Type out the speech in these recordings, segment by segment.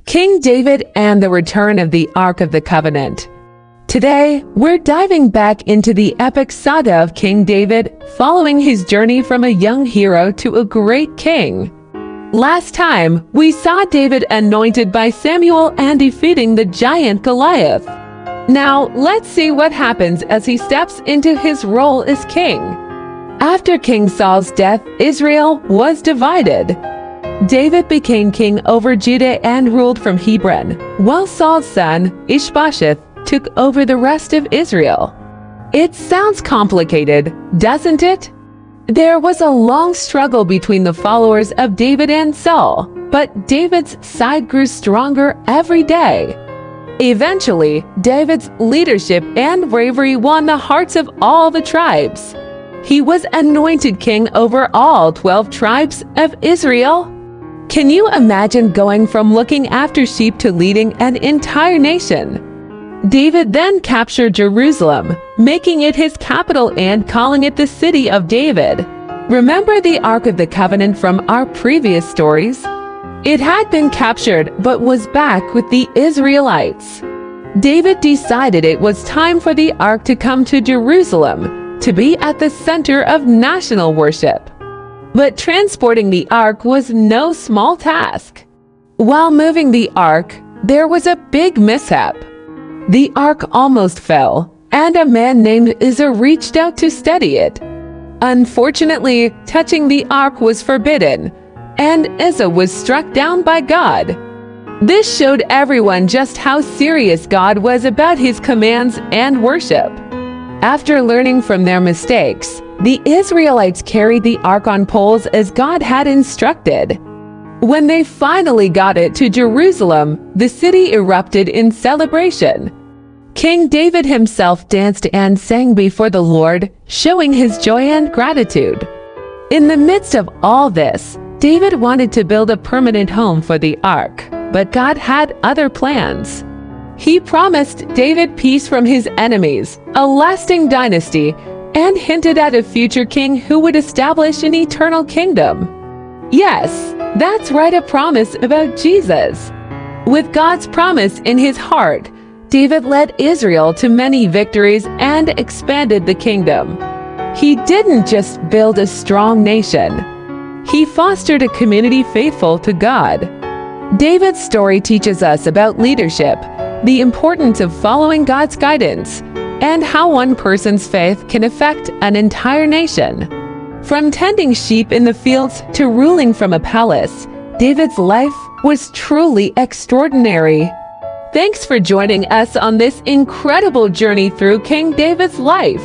King David and the return of the Ark of the Covenant. Today, we're diving back into the epic saga of King David, following his journey from a young hero to a great king. Last time, we saw David anointed by Samuel and defeating the giant Goliath. Now, let's see what happens as he steps into his role as king. After King Saul's death, Israel was divided. David became king over Judah and ruled from Hebron, while Saul's son, Ishbosheth, took over the rest of Israel. It sounds complicated, doesn't it? There was a long struggle between the followers of David and Saul, but David's side grew stronger every day. Eventually, David's leadership and bravery won the hearts of all the tribes. He was anointed king over all 12 tribes of Israel. Can you imagine going from looking after sheep to leading an entire nation? David then captured Jerusalem, making it his capital and calling it the City of David. Remember the Ark of the Covenant from our previous stories? It had been captured but was back with the Israelites. David decided it was time for the Ark to come to Jerusalem, to be at the center of national worship. But transporting the Ark was no small task. While moving the Ark, there was a big mishap. The Ark almost fell, and a man named Uzzah reached out to steady it. Unfortunately, touching the Ark was forbidden, and Uzzah was struck down by God. This showed everyone just how serious God was about his commands and worship. After learning from their mistakes, the Israelites carried the Ark on poles as God had instructed. When they finally got it to Jerusalem, the city erupted in celebration. King David himself danced and sang before the Lord, showing his joy and gratitude. In the midst of all this, David wanted to build a permanent home for the Ark, but God had other plans. He promised David peace from his enemies, a lasting dynasty, and hinted at a future king who would establish an eternal kingdom. Yes, that's right, a promise about Jesus. With God's promise in his heart, David led Israel to many victories and expanded the kingdom. He didn't just build a strong nation. He fostered a community faithful to God. David's story teaches us about leadership, the importance of following God's guidance, and how one person's faith can affect an entire nation. From tending sheep in the fields to ruling from a palace, David's life was truly extraordinary. Thanks for joining us on this incredible journey through King David's life.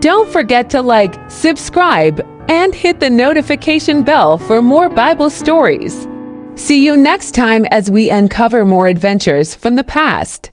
Don't forget to like, subscribe, and hit the notification bell for more Bible stories. See you next time as we uncover more adventures from the past.